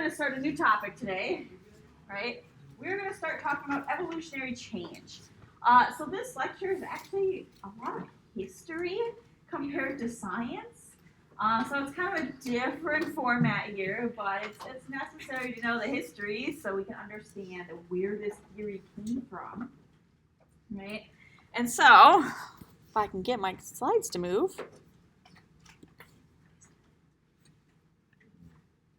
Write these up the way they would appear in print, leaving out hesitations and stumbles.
going to start a new topic today, right? We're going to start talking about evolutionary change. So this lecture is actually a lot of history compared to science. So it's kind of a different format here, but it's necessary to know the history so we can understand where this theory came from, right? And so, if I can get my slides to move.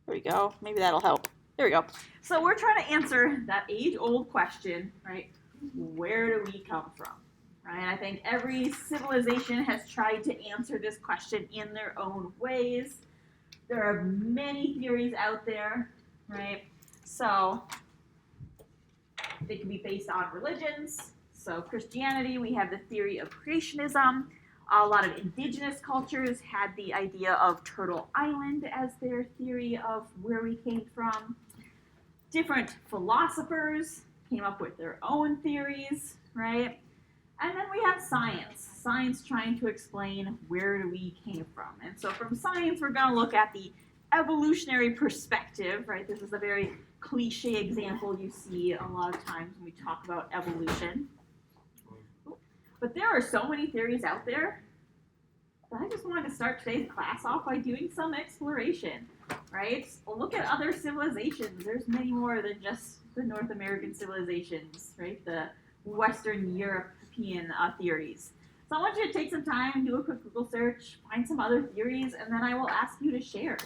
There we go. Maybe that'll help. There we go. So we're trying to answer that age-old question, right? Where do we come from? Right? I think every civilization has tried to answer this question in their own ways. There are many theories out there, right? So they can be based on religions. So Christianity, we have the theory of creationism. A lot of indigenous cultures had the idea of Turtle Island as their theory of where we came from. Different philosophers came up with their own theories, right? And then we have science. Science trying to explain where we came from. And so from science, we're going to look at the evolutionary perspective, right? This is a very cliche example you see a lot of times when we talk about evolution. But there are so many theories out there that I just wanted to start today's class off by doing some exploration, right? Well, look at other civilizations. There's many more than just the North American civilizations, right? The Western European theories. So I want you to take some time, do a quick Google search, find some other theories, and then I will ask you to share.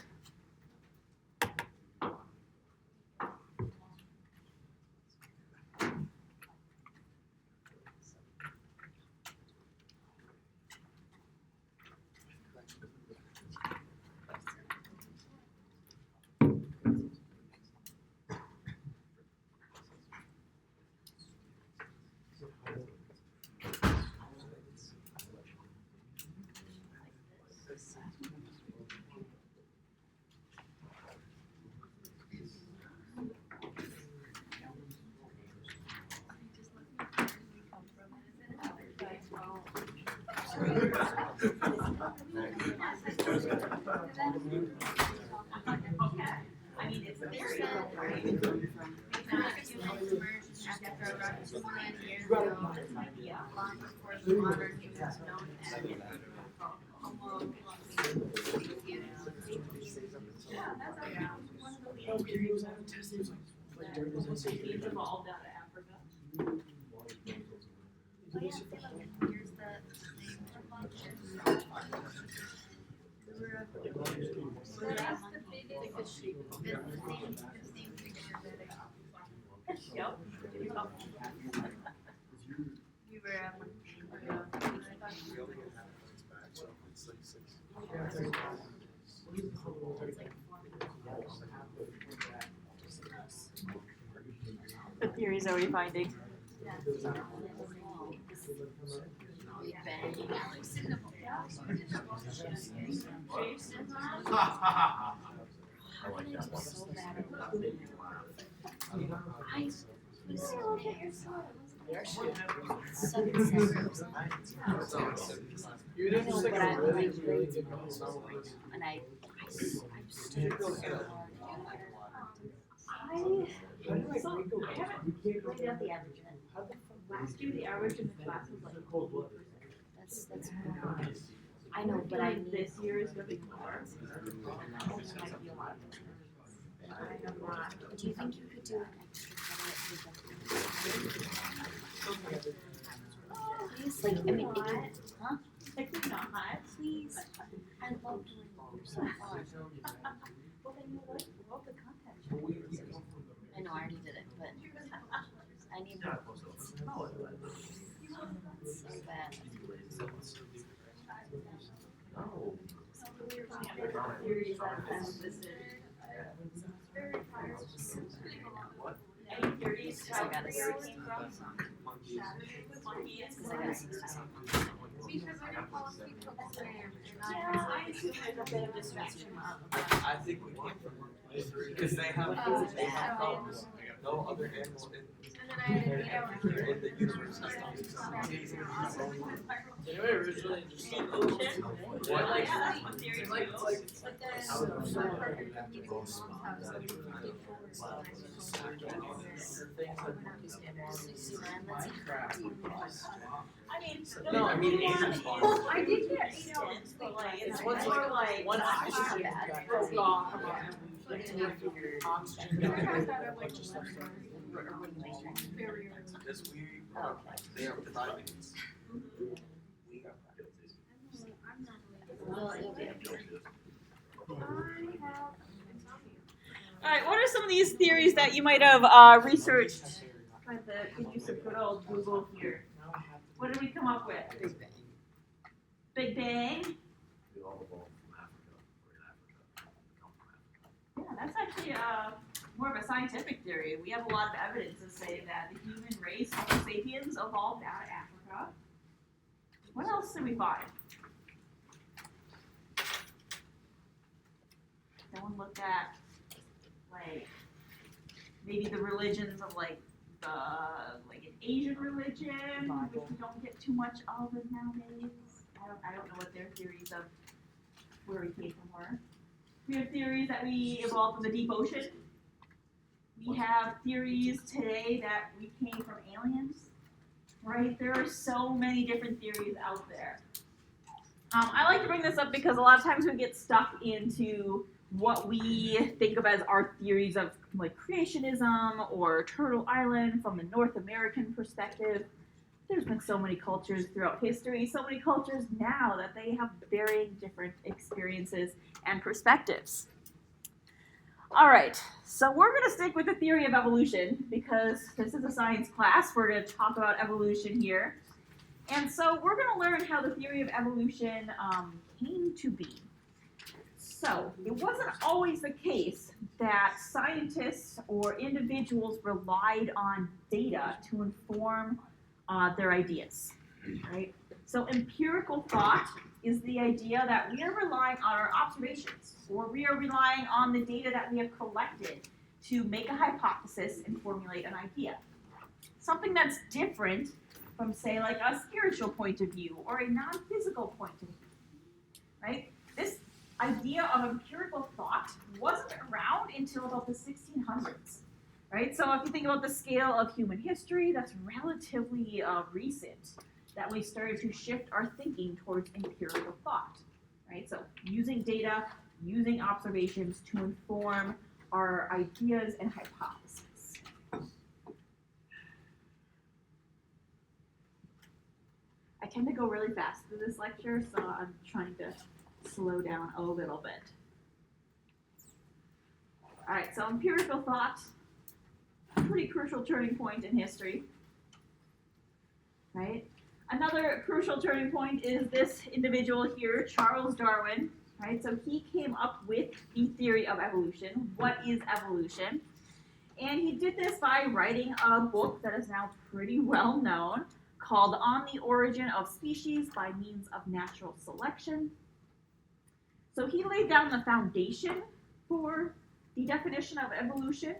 I mean, it's a theory, right? After around 2 million years ago, long before the modern humans known as Homo It evolved out of Africa. Oh yeah, see, look, here's the name for function. So that's the biggest shape. It's the same creature that Yep. we were What theories are we finding? I haven't laid out the average yet. Last year, the average in the class was like 80%. That's I know, but I need This year is going to be more. Do you think you could do an extra credit with please? Like, I mean, it can, huh? Technically not high. Please. I love doing it. You're so fun. Well, then you love the content. I know, I already did it, but I need more. So bad. Theories that kind of listed. Any theories Because I got a where 60. it came from? Because I got a 60 something. Yeah, I assume there's a bit of distraction. I think we came from because they have no other animals in then I had an 8 hour Anyway, originally just The ocean? What? Yeah, that's one theory too. but then my partner took me to his mom's house and we moved forward so I I mean, No, I mean, Asian Well, I did get 8 hours, but like, It's it's what's more like one not option bad. broke off about evolution. This week, Oh, they are providing. All right, what are some of these theories that you might have researched by the use of good old Google here? What did we come up with? Big Bang? Yeah, that's actually more of a scientific theory. We have a lot of evidence to say that the human race, Homo sapiens, evolved out of Africa. What else did we find? Someone looked at, like, maybe the religions of, like an Asian religion, which we don't get too much of it nowadays. I don't know what their theories of where we came from were. We have theories that we evolved from the deep ocean. We have theories today that we came from aliens, right? There are so many different theories out there. I like to bring this up because a lot of times we get stuck into what we think of as our theories of like creationism or Turtle Island from the North American perspective. There's been so many cultures throughout history, so many cultures now that they have varying different experiences and perspectives. All right, so we're going to stick with the theory of evolution because this is a science class. We're going to talk about evolution here. And so we're going to learn how the theory of evolution came to be. So it wasn't always the case that scientists or individuals relied on data to inform their ideas, right? So empirical thought is the idea that we are relying on our observations, or we are relying on the data that we have collected to make a hypothesis and formulate an idea. Something that's different from, say, like a spiritual point of view or a non-physical point of view, right? This idea of empirical thought wasn't around until about the 1600s, right? So if you think about the scale of human history, that's relatively recent that we started to shift our thinking towards empirical thought, right? So using data, using observations to inform our ideas and hypotheses. I tend to go really fast through this lecture, so I'm trying to slow down a little bit. All right, so empirical thought, pretty crucial turning point in history, right? Another crucial turning point is this individual here, Charles Darwin, right? So he came up with the theory of evolution. What is evolution? And he did this by writing a book that is now pretty well known called On the Origin of Species by Means of Natural Selection. So he laid down the foundation for the definition of evolution,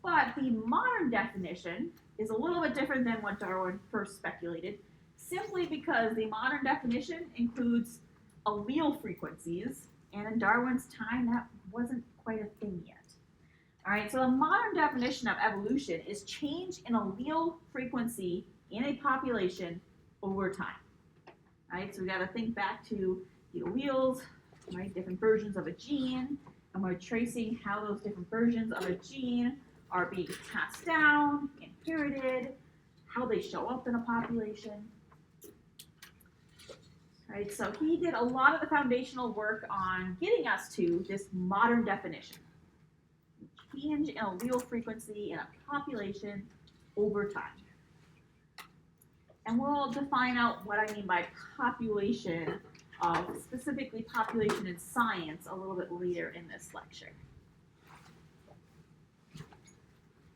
but the modern definition is a little bit different than what Darwin first speculated, simply because the modern definition includes allele frequencies, and in Darwin's time, that wasn't quite a thing yet. All right, so the modern definition of evolution is change in allele frequency in a population over time. All right, so we got to think back to the alleles, right, different versions of a gene, and we're tracing how those different versions of a gene are being passed down, inherited, how they show up in a population. Right, so he did a lot of the foundational work on getting us to this modern definition. Change in allele frequency in a population over time. And we'll define out what I mean by population, specifically population in science, a little bit later in this lecture.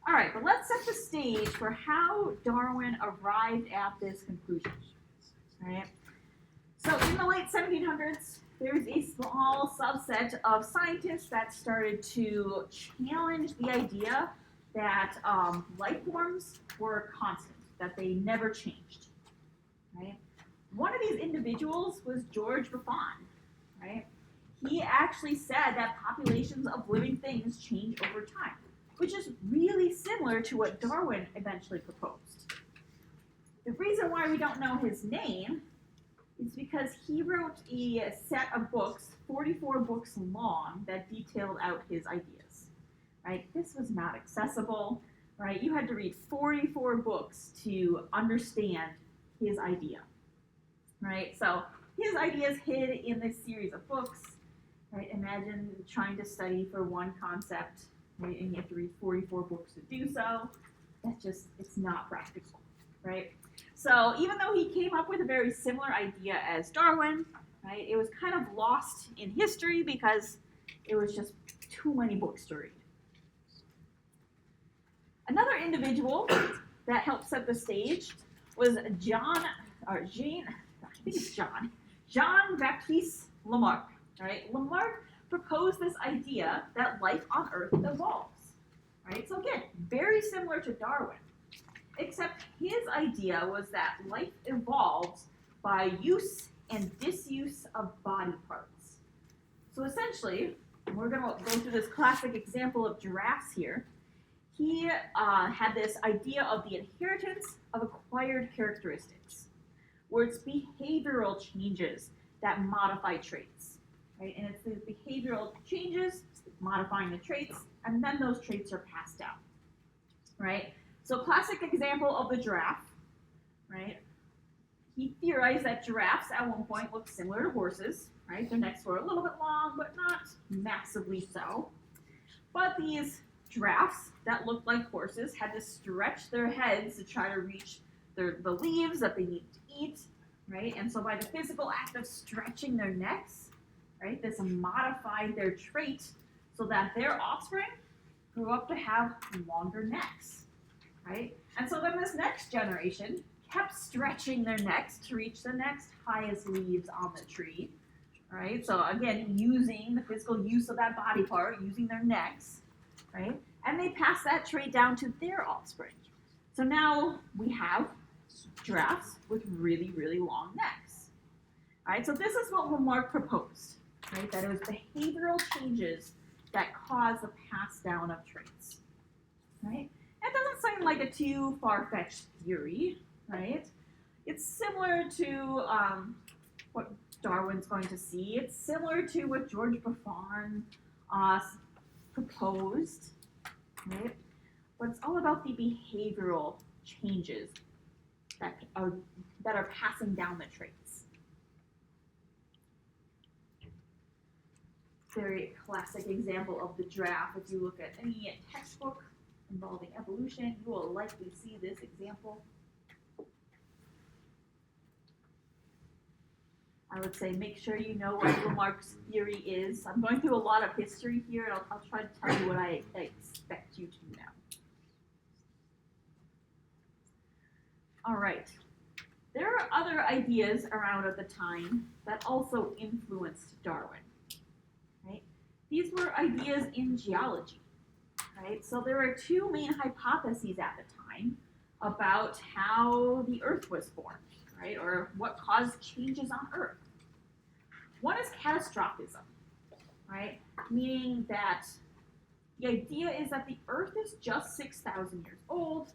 All right, but let's set the stage for how Darwin arrived at this conclusion. All right. So in the late 1700s, there's a small subset of scientists that started to challenge the idea that life forms were constant, that they never changed, right? One of these individuals was George Buffon, right? He actually said that populations of living things change over time, which is really similar to what Darwin eventually proposed. The reason why we don't know his name is because he wrote a set of books, 44 books long, that detailed out his ideas, right? This was not accessible, right? You had to read 44 books to understand his idea, right? So his ideas hid in this series of books, right? Imagine trying to study for one concept, right? And you have to read 44 books to do so. That's just, it's not practical, right? So even though he came up with a very similar idea as Darwin, right, it was kind of lost in history because it was just too many books to read. Another individual that helped set the stage was Jean Baptiste Lamarck, right? Lamarck proposed this idea that life on Earth evolves, right? So again, very similar to Darwin, except his idea was that life evolves by use and disuse of body parts. So essentially, we're going to go through this classic example of giraffes here. He had this idea of the inheritance of acquired characteristics, where it's behavioral changes that modify traits, right? And it's these behavioral changes modifying the traits, and then those traits are passed down, right? So classic example of the giraffe, right? He theorized that giraffes at one point looked similar to horses, right? Their necks were a little bit long, but not massively so. But these giraffes that looked like horses had to stretch their heads to try to reach the leaves that they need to eat, right? And so by the physical act of stretching their necks, right, this modified their trait so that their offspring grew up to have longer necks, right? And so then this next generation kept stretching their necks to reach the next highest leaves on the tree, right? So again, using the physical use of that body part, using their necks, right? And they pass that trait down to their offspring. So now we have giraffes with really, really long necks. All right, so this is what Lamarck proposed, right? That it was behavioral changes that cause the pass down of traits, right? That doesn't seem like a too far-fetched theory, right? It's similar to what Darwin's going to see. It's similar to what George Buffon proposed, right? But it's all about the behavioral changes that are passing down the traits. Very classic example of the giraffe. If you look at any textbook involving evolution, you will likely see this example. I would say make sure you know what Lamarck's theory is. I'm going through a lot of history here, and I'll try to tell you what I expect you to know. All right. There are other ideas around at the time that also influenced Darwin, right? These were ideas in geology, right? So there were two main hypotheses at the time about how the Earth was formed, right? Or what caused changes on Earth. One is catastrophism, right? Meaning that the idea is that the Earth is just 6,000 years old,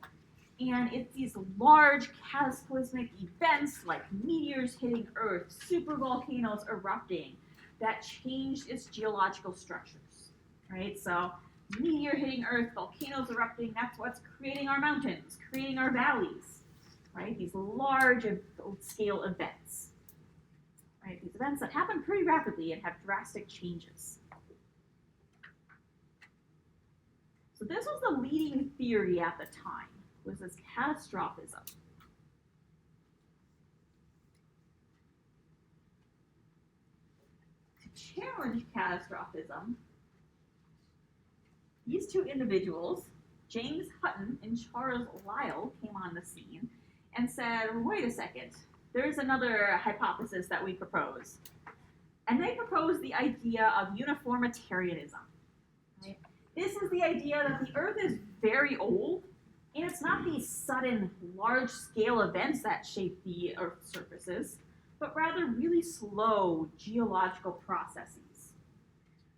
and it's these large cataclysmic events like meteors hitting Earth, supervolcanoes erupting, that changed its geological structures, right? So meteor hitting Earth, volcanoes erupting, that's what's creating our mountains, creating our valleys, right? These large scale events, right? These events that happen pretty rapidly and have drastic changes. So this was the leading theory at the time, was this catastrophism. To challenge catastrophism, these two individuals, James Hutton and Charles Lyell, came on the scene and said, wait a second, there's another hypothesis that we propose. And they proposed the idea of uniformitarianism. Right? this is the idea that the Earth is very old, and it's not these sudden, large-scale events that shape the Earth's surfaces, but rather really slow geological processes.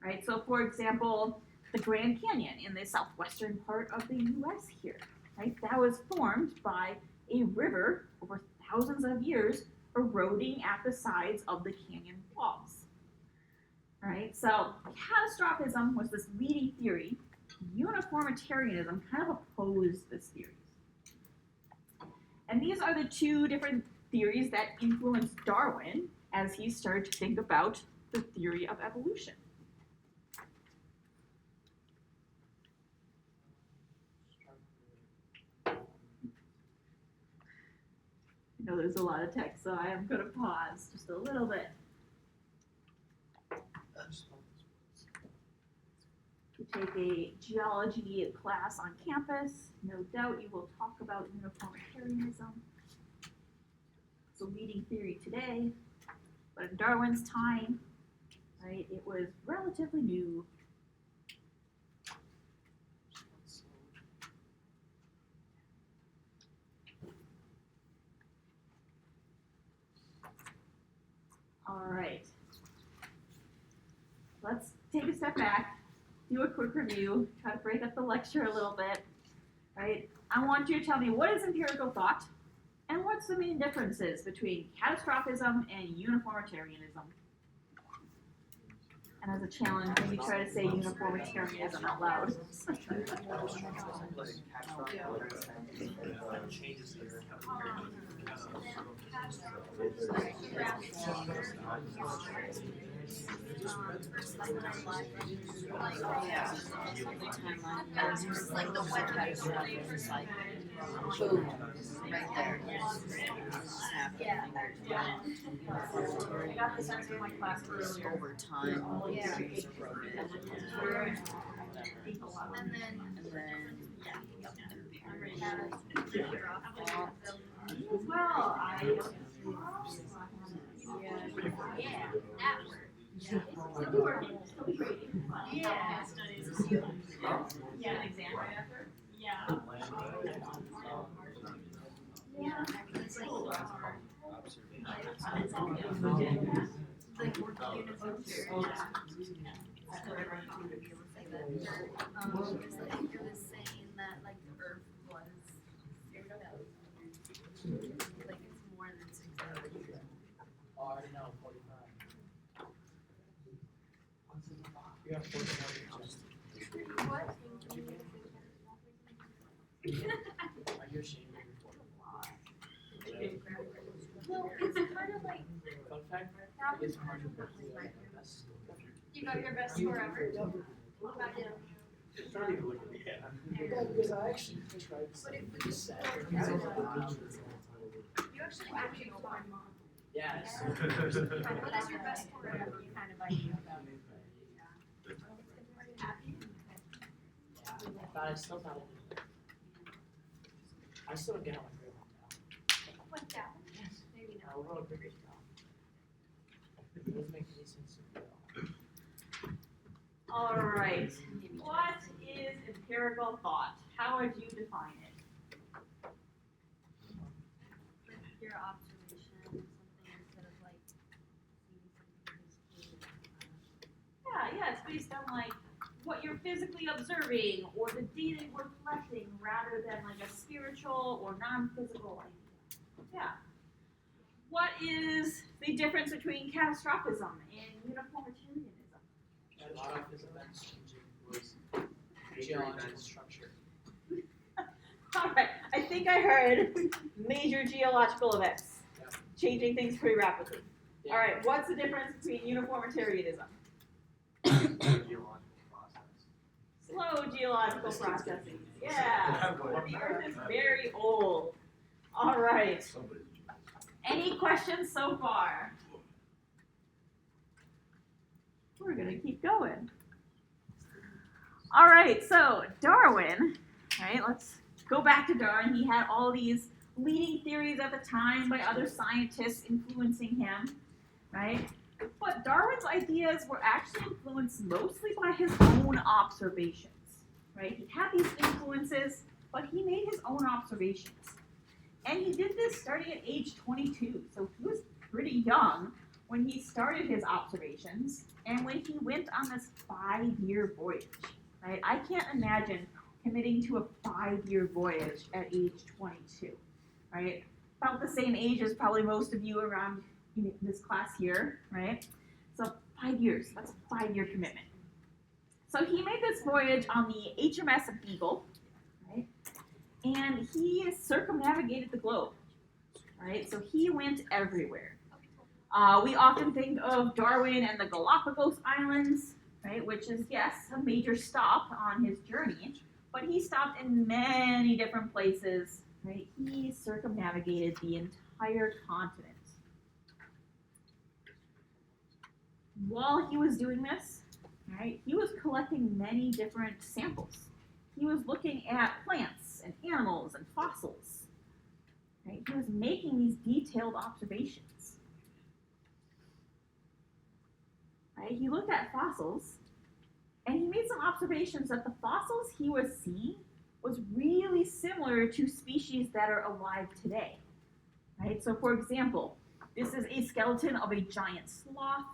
Right? So, for example, the Grand Canyon in the southwestern part of the U.S. here, right? That was formed by a river over thousands of years eroding at the sides of the canyon walls. Right? So catastrophism was this leading theory. Uniformitarianism kind of opposed this theory. And these are the two different theories that influenced Darwin as he started to think about the theory of evolution. I know there's a lot of text, so I am going to pause just a little bit. You take a geology class on campus, no doubt you will talk about uniformitarianism. It's a leading theory today, but in Darwin's time, right, it was relatively new. All right, let's take a step back, do a quick review, try to break up the lecture a little bit, right? I want you to tell me what is empirical thought and what's the main differences between catastrophism and uniformitarianism. And as a challenge, maybe try to say uniformitarianism out loud. Changes here. Like the one catastrophic was like boom, right there. Snap the I got this answer in my class earlier. over time. Trees eroded. And then Well, yeah, that worked. still working, still creating. Yeah. Yeah, an exam right after? Yeah. Yeah, I mean, it's like more, like more uniformitarian. Because like it was saying that like the Earth was 6,000 years. Like it's more than 6,000 years. Oh, I already know, 45. You got 45. What? Are you ashamed of your 45? Well, it's kind of like Fun fact, it's hard to believe the best. you got your best score ever. What about you? It's not even looking, yeah. Yeah, because I actually tried to But if we just just sat go there. you actually go on. Yes. What is your best score ever? You kind of idea about it. Happy? But I still got it. I still don't get how my grade Went down? Yes. Maybe went down. I not. wrote a grade down. It doesn't make any sense to me. All right, what is empirical thought? How would you define it? Like your observation or something instead of like seeing something physically. Yeah, it's based on like what you're physically observing or the data we're collecting rather than like a spiritual or non-physical idea. Yeah. What is the difference between catastrophism and uniformitarianism? A lot of his events changing was geological structure. All right, I think I heard major geological events, changing things pretty rapidly. All right, what's the difference between uniformitarianism? Slow geological processes. Yeah, the Earth is very old. All right. Any questions so far? We're gonna keep going. All right, so Darwin, right, let's go back to Darwin. He had all these leading theories at the time by other scientists influencing him, right? But Darwin's ideas were actually influenced mostly by his own observations. right? He had these influences, but he made his own observations. And he did this starting at age 22, so he was pretty young when he started his observations and when he went on this 5-year voyage, right? I can't imagine committing to a 5-year voyage at age 22, right? About the same age as probably most of you around this class here, right? So 5 years, that's a 5-year commitment. So he made this voyage on the HMS Beagle, right? And he circumnavigated the globe, right? So he went everywhere. We often think of Darwin and the Galapagos Islands, right? Which is, yes, a major stop on his journey, but he stopped in many different places, right? He circumnavigated the entire continent. While he was doing this, right, he was collecting many different samples. He was looking at plants and animals and fossils. Right? He was making these detailed observations. Right? He looked at fossils, and he made some observations that the fossils he was seeing was really similar to species that are alive today. Right? So, for example, this is a skeleton of a giant sloth,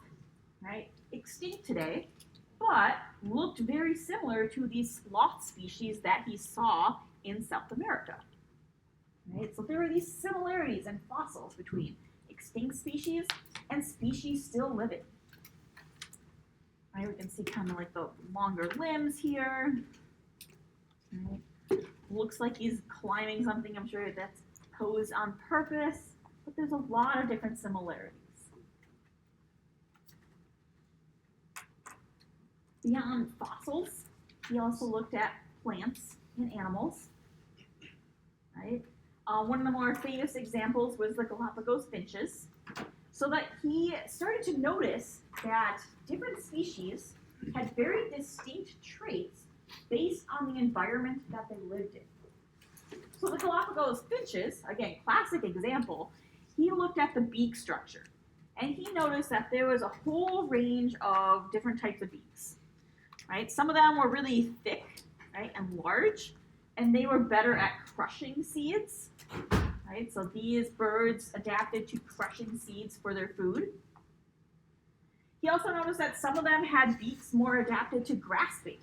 right? Extinct today, but looked very similar to these sloth species that he saw in South America. Right? So there were these similarities in fossils between extinct species and species still living. Right? We can see kind of like the longer limbs here. Right? Looks like he's climbing something. I'm sure that's posed on purpose, but there's a lot of different similarities. Beyond fossils, he also looked at plants and animals. Right? One of the more famous examples was the Galapagos finches. So that he started to notice that different species had very distinct traits based on the environment that they lived in. So the Galapagos finches, again, classic example, he looked at the beak structure. And he noticed that there was a whole range of different types of beaks. Right? Some of them were really thick, right, and large, and they were better at crushing seeds. Right? So these birds adapted to crushing seeds for their food. He also noticed that some of them had beaks more adapted to grasping,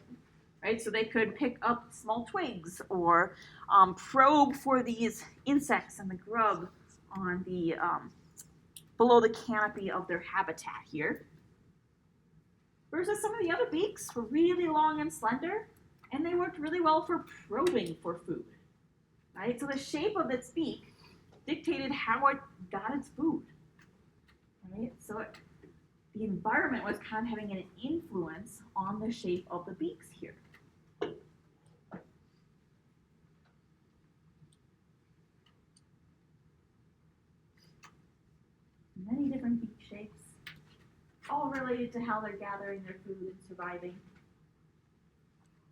right? So they could pick up small twigs or probe for these insects and the grub on the below the canopy of their habitat here. Versus some of the other beaks were really long and slender, and they worked really well for probing for food. Right? So the shape of its beak dictated how it got its food. Right? So the environment was kind of having an influence on the shape of the beaks here. Many different beak shapes, all related to how they're gathering their food and surviving,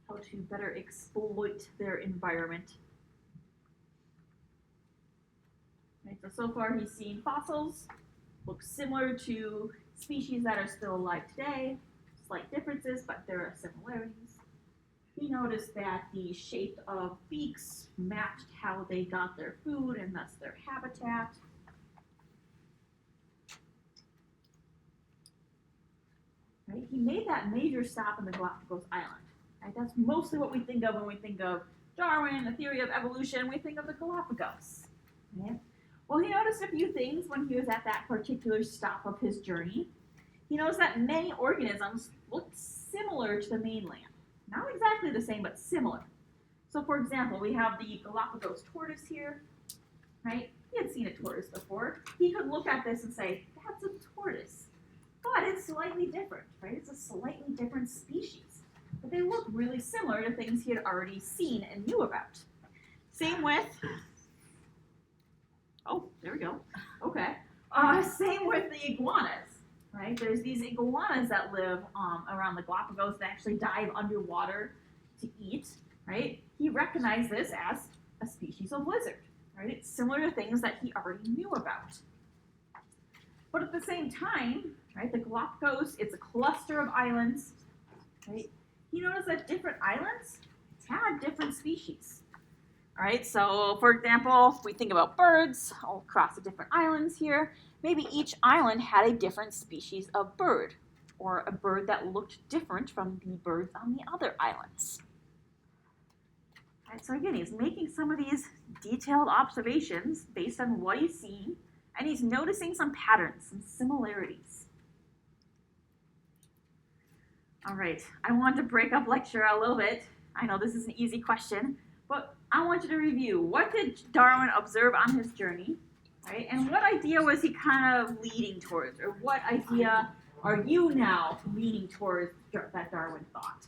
how to better exploit their environment. Right, so far he's seen fossils, look similar to species that are still alive today, slight differences, but there are similarities. He noticed that the shape of beaks matched how they got their food and thus their habitat. Right? He made that major stop in the Galapagos Island. Right? That's mostly what we think of when we think of Darwin, the theory of evolution. We think of the Galapagos. Right? Well, he noticed a few things when he was at that particular stop of his journey. He noticed that many organisms looked similar to the mainland. Not exactly the same, but similar. So, for example, we have the Galapagos tortoise here. Right? He had seen a tortoise before. He could look at this and say, that's a tortoise. But it's slightly different, right? It's a slightly different species. But they look really similar to things he had already seen and knew about. Same with, oh, there we go. Okay. Same with the iguanas, right? There's these iguanas that live around the Galapagos that actually dive underwater to eat, right? He recognized this as a species of lizard, right? It's similar to things that he already knew about. But at the same time, right, the Galapagos, it's a cluster of islands, right? He noticed that different islands have different species. All right, so for example, if we think about birds all across the different islands here, maybe each island had a different species of bird, or a bird that looked different from the birds on the other islands. All right, so again, he's making some of these detailed observations based on what he's seen, and he's noticing some patterns, some similarities. All right, I want to break up lecture a little bit. I know this is an easy question, but I want you to review. What did Darwin observe on his journey, right? And what idea was he kind of leading towards, or what idea are you now leaning towards that Darwin thought?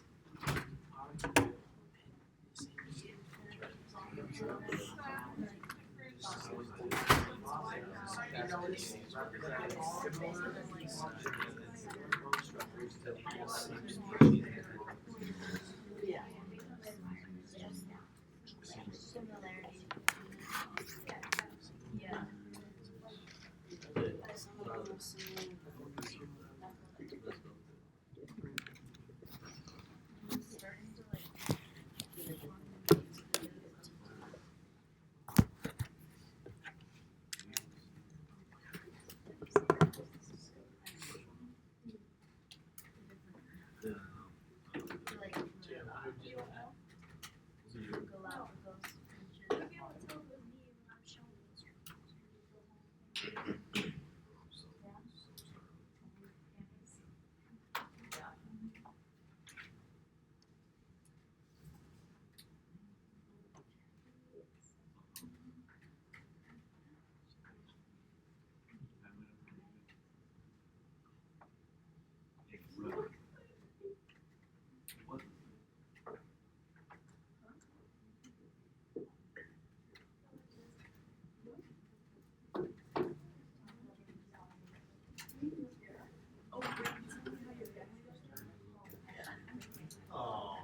Oh,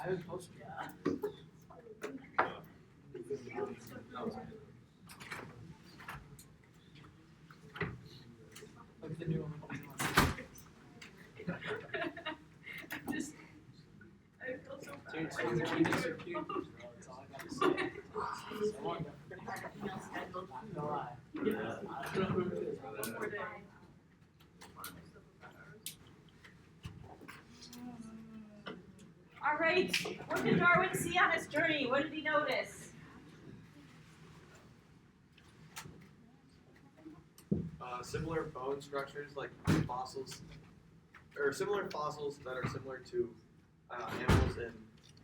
I was supposed to. Look at the new one. Dude, so the cuties are cute. That's all I gotta say. I want them. No lie. I don't know who it is. All right, what did Darwin see on his journey? What did he notice? Similar bone structures like fossils, or similar fossils that are similar to animals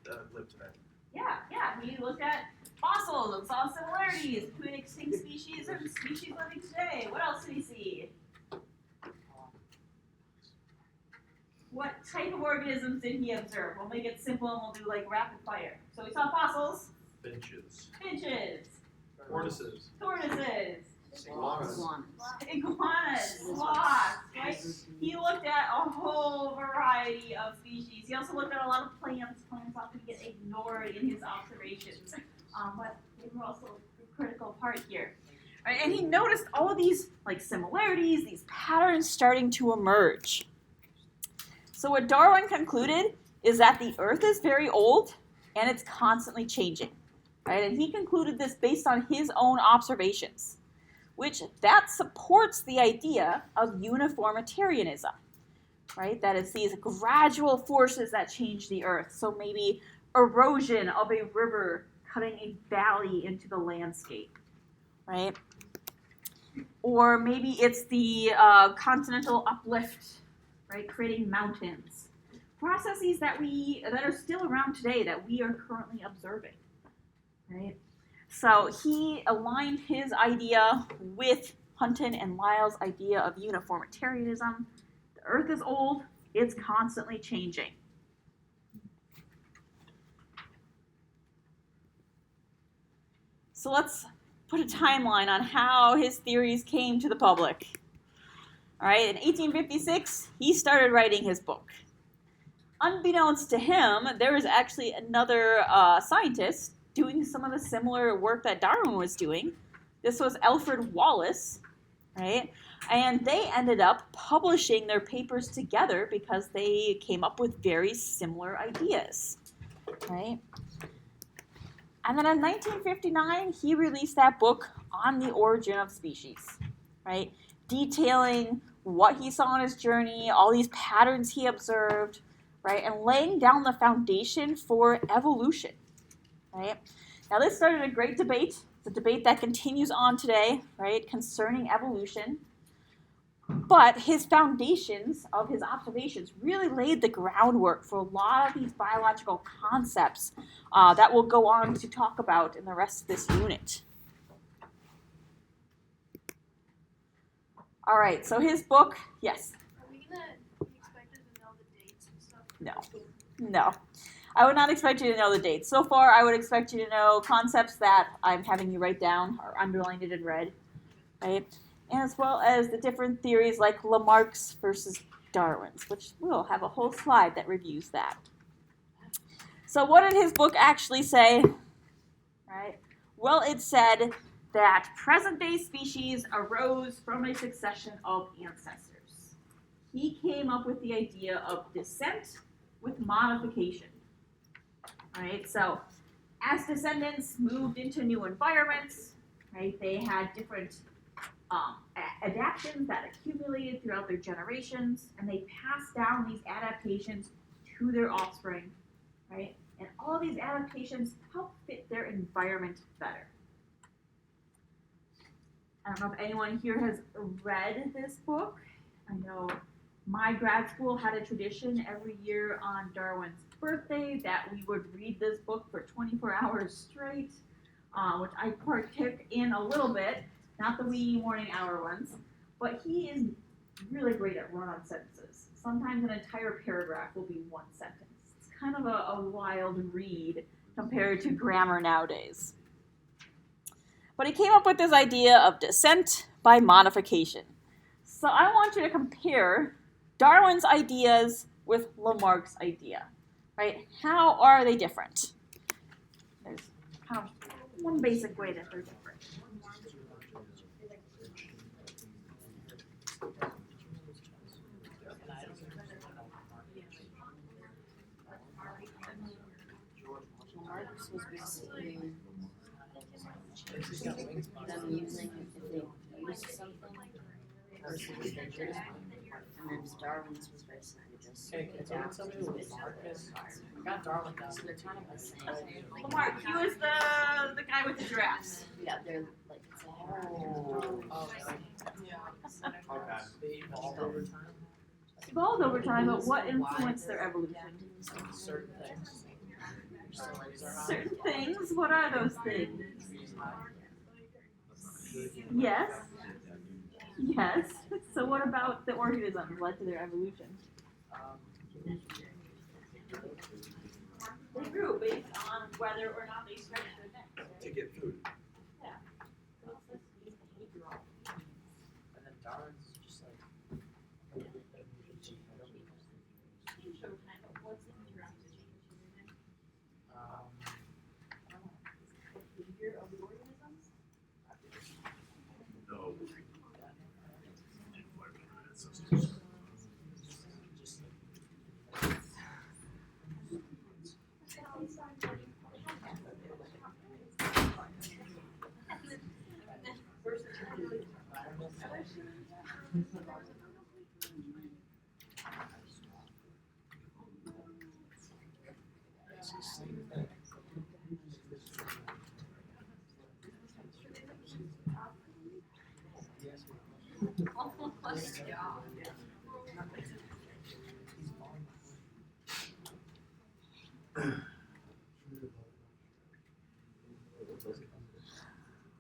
that live today. Yeah, he looked at fossils and saw similarities between extinct species and species living today. What else did he see? What type of organisms did he observe? We'll make it simple and we'll do like rapid fire. So we saw fossils, finches. finches, Tortoises, tortoises, iguanas, iguanas, sloths, right? He looked at a whole variety of species. He also looked at a lot of plants. Plants often get ignored in his observations, but they were also a critical part here. Right? And he noticed all of these like similarities, these patterns starting to emerge. So what Darwin concluded is that the Earth is very old and it's constantly changing. Right? And he concluded this based on his own observations, which that supports the idea of uniformitarianism, right? That it's these gradual forces that change the Earth. So maybe erosion of a river cutting a valley into the landscape, right? Or maybe it's the continental uplift, right? Creating mountains. Processes that are still around today that we are currently observing, right? So he aligned his idea with Hunton and Lyell's idea of uniformitarianism. The Earth is old, it's constantly changing. So let's put a timeline on how his theories came to the public. All right, in 1856, he started writing his book. Unbeknownst to him, there was actually another scientist doing some of the similar work that Darwin was doing. This was Alfred Wallace, right? And they ended up publishing their papers together because they came up with very similar ideas, right? And then in 1959, he released that book on the origin of species, right? Detailing what he saw on his journey, all these patterns he observed, right? And laying down the foundation for evolution, right? Now, this started a great debate. It's a debate that continues on today, right, concerning evolution. But his foundations of his observations really laid the groundwork for a lot of these biological concepts that we'll go on to talk about in the rest of this unit. All right, so his book, yes? Are we gonna be expected to know the dates and stuff? No. I would not expect you to know the dates. So far, I would expect you to know concepts that I'm having you write down or underlined it in red, right? And as well as the different theories like Lamarck's versus Darwin's, which we'll have a whole slide that reviews that. So what did his book actually say? Right? Well, it said that present-day species arose from a succession of ancestors. He came up with the idea of descent with modification. Right? So as descendants moved into new environments, right, they had different adaptations that accumulated throughout their generations, and they passed down these adaptations to their offspring, right? And all these adaptations help fit their environment better. I don't know if anyone here has read this book. I know my grad school had a tradition every year on Darwin's birthday that we would read this book for 24 hours straight, which I partook in a little bit. Not the wee morning hour ones, but he is really great at run-on sentences. Sometimes an entire paragraph will be one sentence. It's kind of a wild read compared to grammar nowadays. But he came up with this idea of descent by modification. So I want you to compare Darwin's ideas with Lamarck's idea, right? How are they different? There's kind of one basic way that they're different. Lamarck's was basically them using if they used something versus if they didn't. And then Darwin's was basically just Okay, can someone tell me who Lamarck is? I got Darwin down. So they're kind of the same. Lamarck, he was the guy with the giraffes. Yeah, they're like it's a Oh, like, Okay. they evolved over time. Evolved over time, but what influenced their evolution? Certain things. Certain things? What are those things? Yes. Yes. So what about the organisms led to their evolution? They grew based on whether or not they stretched their necks. To get food. And then Darwin's just like.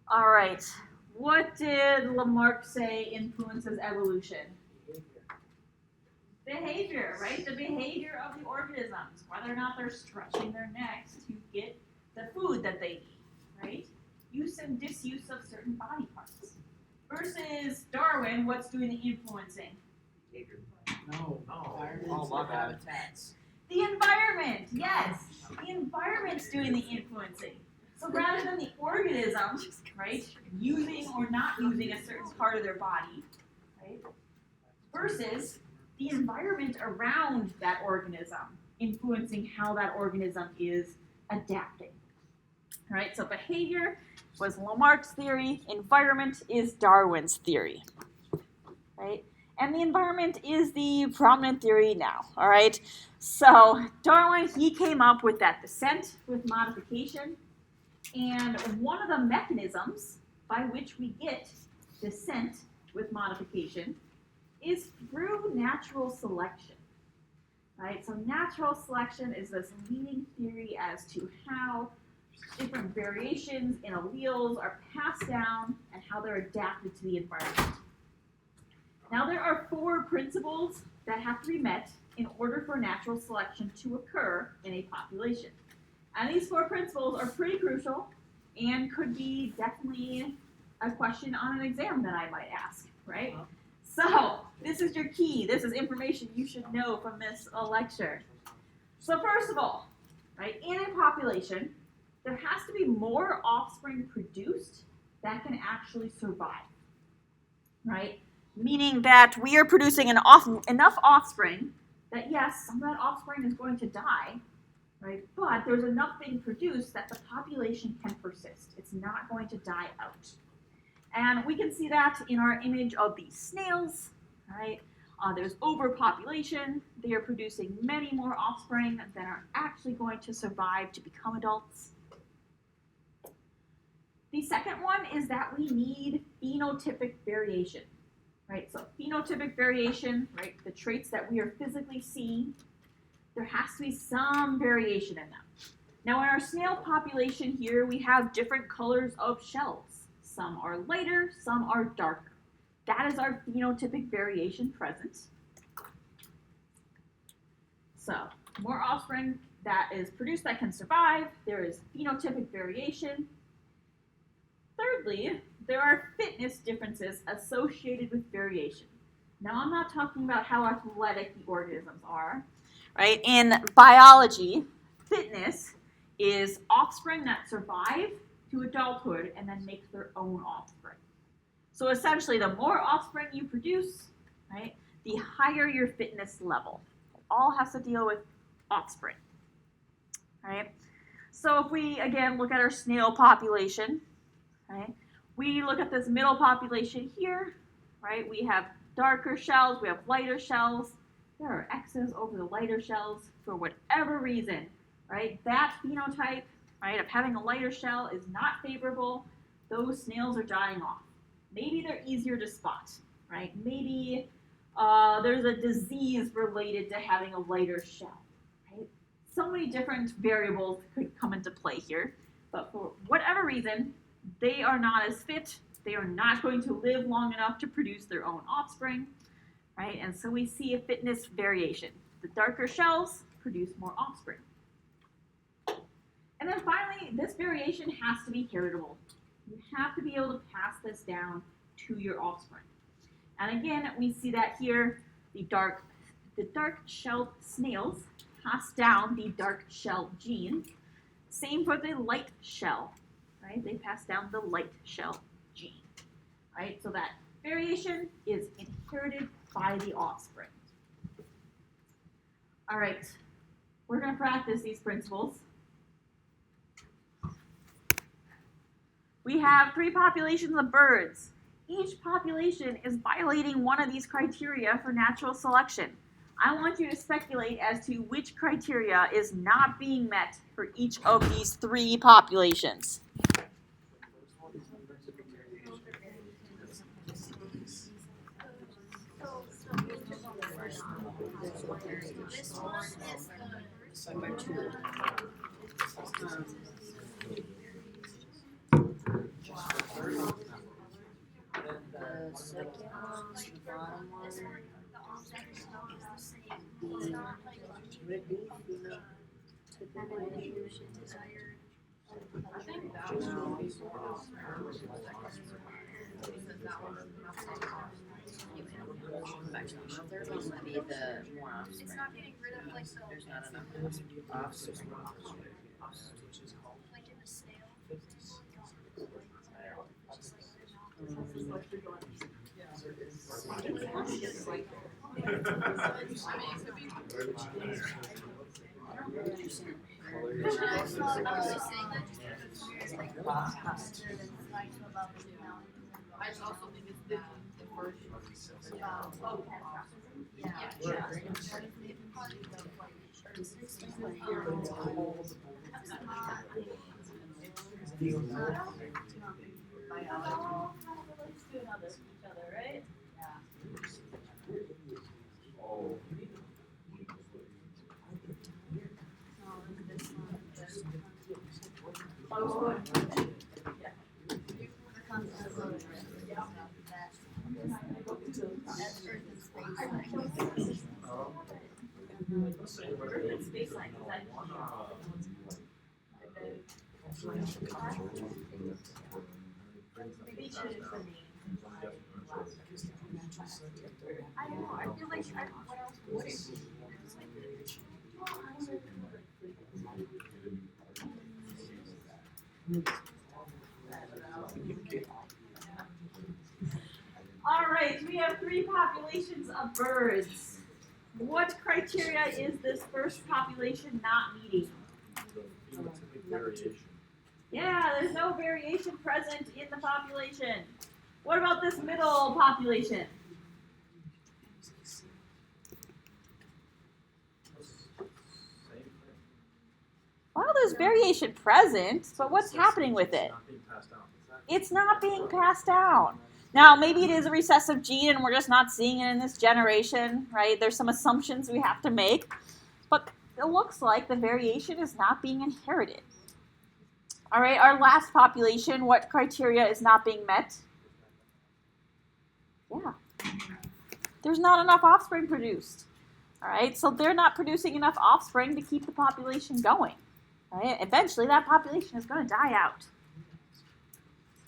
All right. What did Lamarck say influences evolution? Behavior, right? The behavior of the organisms, whether or not they're stretching their necks to get the food that they need, right? Use and disuse of certain body parts. Versus Darwin, what's doing the influencing? No. Oh, my bad. Habitats. The environment, yes. The environment's doing the influencing. So rather than the organism, right, using or not using a certain part of their body, versus the environment around that organism influencing how that organism is adapting. All right, so behavior was Lamarck's theory, environment is Darwin's theory, right? And the environment is the prominent theory now, all right? So Darwin, he came up with that descent with modification, and one of the mechanisms by which we get descent with modification is through natural selection, right? So natural selection is this leading theory as to how different variations in alleles are passed down and how they're adapted to the environment. Now there are 4 principles that have to be met in order for natural selection to occur in a population. And these 4 principles are pretty crucial and could be definitely a question on an exam that I might ask, right? So this is your key. This is information you should know from this lecture. So first of all, right, in a population, there has to be more offspring produced that can actually survive, right? Meaning that we are producing enough offspring that yes, some of that offspring is going to die, right? But there's enough being produced that the population can persist. It's not going to die out. And we can see that in our image of these snails, right? There's overpopulation. They are producing many more offspring than are actually going to survive to become adults. The second one is that we need phenotypic variation, right? So phenotypic variation, right? The traits that we are physically seeing, there has to be some variation in them. Now in our snail population here, we have different colors of shells. Some are lighter, some are darker. That is our phenotypic variation present. So more offspring that is produced that can survive. There is phenotypic variation. Thirdly, there are fitness differences associated with variation. Now, I'm not talking about how athletic the organisms are, right? In biology, fitness is offspring that survive to adulthood and then make their own offspring. So essentially, the more offspring you produce, right, the higher your fitness level. It all has to deal with offspring, right? So if we, again, look at our snail population, right? We look at this middle population here, right? We have darker shells, we have lighter shells. There are X's over the lighter shells for whatever reason, right? That phenotype, right, of having a lighter shell is not favorable. Those snails are dying off. Maybe they're easier to spot, right? Maybe there's a disease related to having a lighter shell, right? So many different variables could come into play here, but for whatever reason, they are not as fit. They are not going to live long enough to produce their own offspring, right? And so we see a fitness variation. The darker shells produce more offspring. And then finally, this variation has to be heritable. You have to be able to pass this down to your offspring. And again, we see that here, the dark shelled snails pass down the dark shell gene. Same for the light shell. Right? They pass down the light shell gene, right? So that variation is inherited by the offspring. All right, we're going to practice these principles. We have 3 populations of birds. Each population is violating one of these criteria for natural selection. I want you to speculate as to which criteria is not being met for each of these 3 populations. This one is Side by 2. The second one, the bottom one, the offspring don't have the same. the It's not like would be phenotypic evolution desired. I think that one would be more offspring. Third one would be the more It's offspring. not getting rid of like the There's not enough offspring. like in the snail. Yeah. I just also think it's the first. I don't know, I feel like what else would it be? All right, we have 3 populations of birds. What criteria is this first population not meeting? Yeah, there's no variation present in the population. What about this middle population? Well, there's variation present, but what's happening with it? It's not being passed down. Now, maybe it is a recessive gene and we're just not seeing it in this generation, right? There's some assumptions we have to make, but it looks like the variation is not being inherited. All right, our last population, what criteria is not being met? Yeah, there's not enough offspring produced. All right, so they're not producing enough offspring to keep the population going. Right? Eventually, that population is going to die out.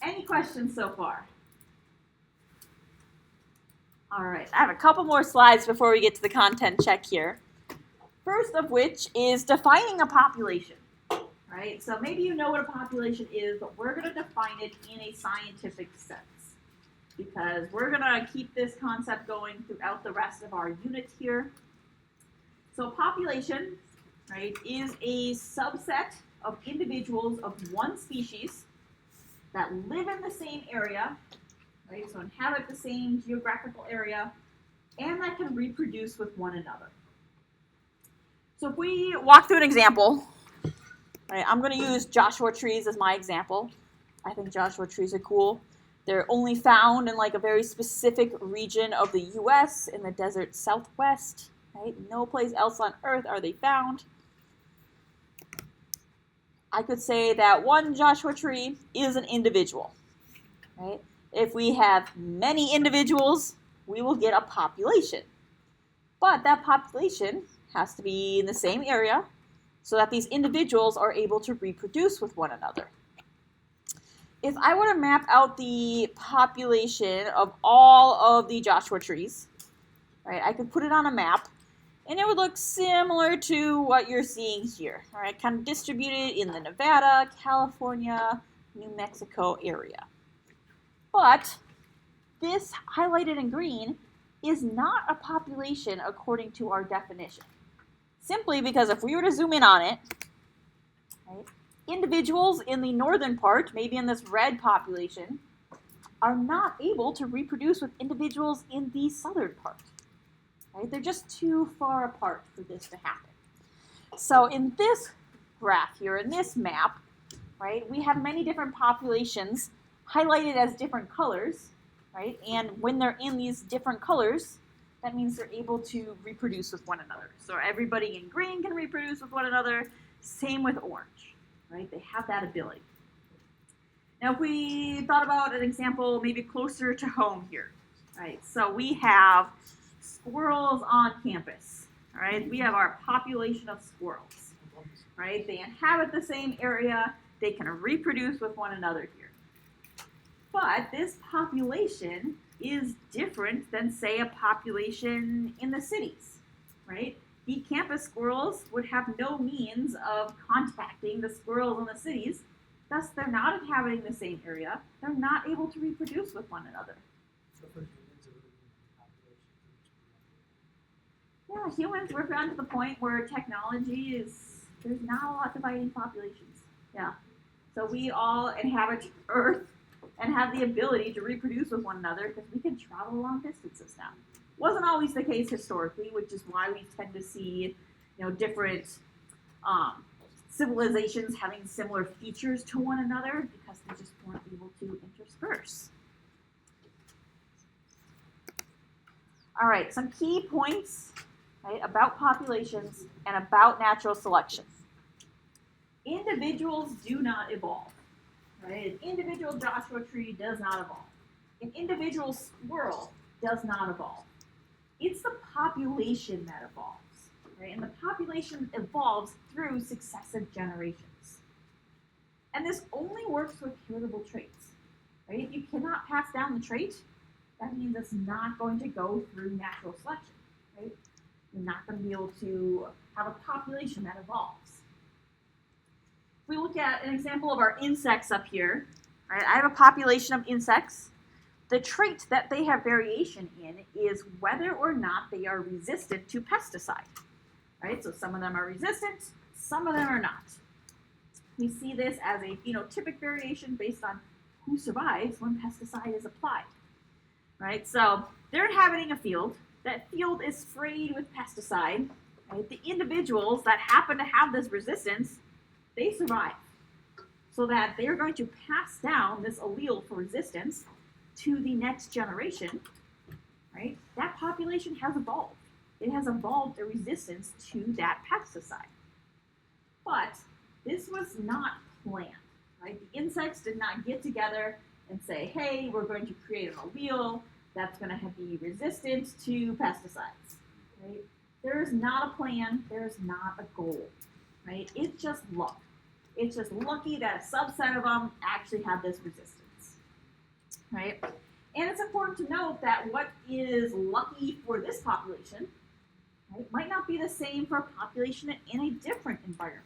Any questions so far? All right, I have a couple more slides before we get to the content check here. First of which is defining a population. Right? So maybe you know what a population is, but we're going to define it in a scientific sense because we're going to keep this concept going throughout the rest of our unit here. So population, right, is a subset of individuals of one species that live in the same area, right, so inhabit the same geographical area, and that can reproduce with one another. So if we walk through an example, right, I'm going to use Joshua trees as my example. I think Joshua trees are cool. They're only found in like a very specific region of the U.S. in the desert Southwest. Right? No place else on Earth are they found. I could say that one Joshua tree is an individual. Right? If we have many individuals, we will get a population. But that population has to be in the same area so that these individuals are able to reproduce with one another. If I were to map out the population of all of the Joshua trees, right, I could put it on a map, and it would look similar to what you're seeing here. All right, kind of distributed in the Nevada, California, New Mexico area. But this highlighted in green is not a population according to our definition. Simply because if we were to zoom in on it, right, individuals in the northern part, maybe in this red population, are not able to reproduce with individuals in the southern part. Right? They're just too far apart for this to happen. So in this graph here, in this map, right, we have many different populations highlighted as different colors, right? And when they're in these different colors, that means they're able to reproduce with one another. So everybody in green can reproduce with one another, same with orange, right? They have that ability. Now if we thought about an example maybe closer to home here, right? So we have squirrels on campus, all right? We have our population of squirrels, right? They inhabit the same area, they can reproduce with one another here. But this population is different than, say, a population in the cities, right? The campus squirrels would have no means of contacting the squirrels in the cities, thus they're not inhabiting the same area, they're not able to reproduce with one another. Yeah, humans, we've gotten to the point where technology is, there's not a lot dividing populations. Yeah. So we all inhabit Earth and have the ability to reproduce with one another because we can travel long distances now. Wasn't always the case historically, which is why we tend to see, different civilizations having similar features to one another because they just weren't able to intersperse. All right, some key points, right, about populations and about natural selection. Individuals do not evolve. Right? An individual Joshua tree does not evolve. An individual squirrel does not evolve. It's the population that evolves. Right? And the population evolves through successive generations. And this only works with heritable traits. Right? If you cannot pass down the trait, that means it's not going to go through natural selection. Right? You're not going to be able to have a population that evolves. If we look at an example of our insects up here, right? I have a population of insects. The trait that they have variation in is whether or not they are resistant to pesticide. Right? So some of them are resistant, some of them are not. We see this as a phenotypic variation based on who survives when pesticide is applied. Right? So they're inhabiting a field. That field is sprayed with pesticide. Right? The individuals that happen to have this resistance, they survive. So that they're going to pass down this allele for resistance to the next generation. Right? That population has evolved. It has evolved a resistance to that pesticide. But this was not planned. Right? The insects did not get together and say, hey, we're going to create an allele that's going to be resistant to pesticides. Right? There is not a plan. There is not a goal. Right? It's just luck. It's just lucky that a subset of them actually have this resistance. Right? And it's important to note that what is lucky for this population, right, might not be the same for a population in a different environment.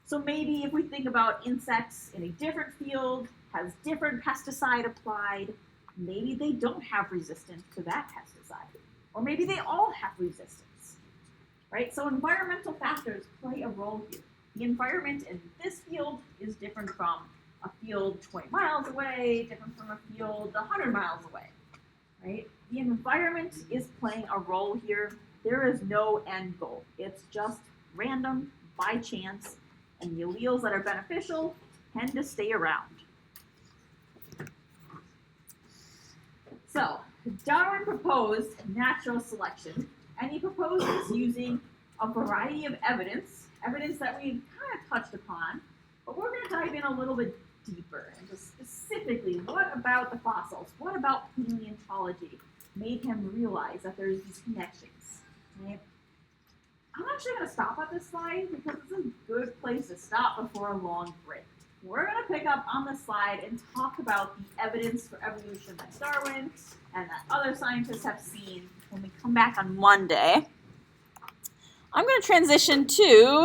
So maybe if we think about insects in a different field, has different pesticide applied, maybe they don't have resistance to that pesticide. Or maybe they all have resistance. Right? So environmental factors play a role here. The environment in this field is different from a field 20 miles away, different from a field 100 miles away. Right? The environment is playing a role here. There is no end goal. It's just random, by chance, and the alleles that are beneficial tend to stay around. So, Darwin proposed natural selection, and he proposed this using a variety of evidence that we've kind of touched upon, but we're going to dive in a little bit deeper into specifically what about the fossils, what about paleontology made him realize that there's these connections. Right? I'm actually going to stop at this slide because it's a good place to stop before a long break. We're going to pick up on this slide and talk about the evidence for evolution that Darwin and that other scientists have seen when we come back on Monday. I'm going to transition to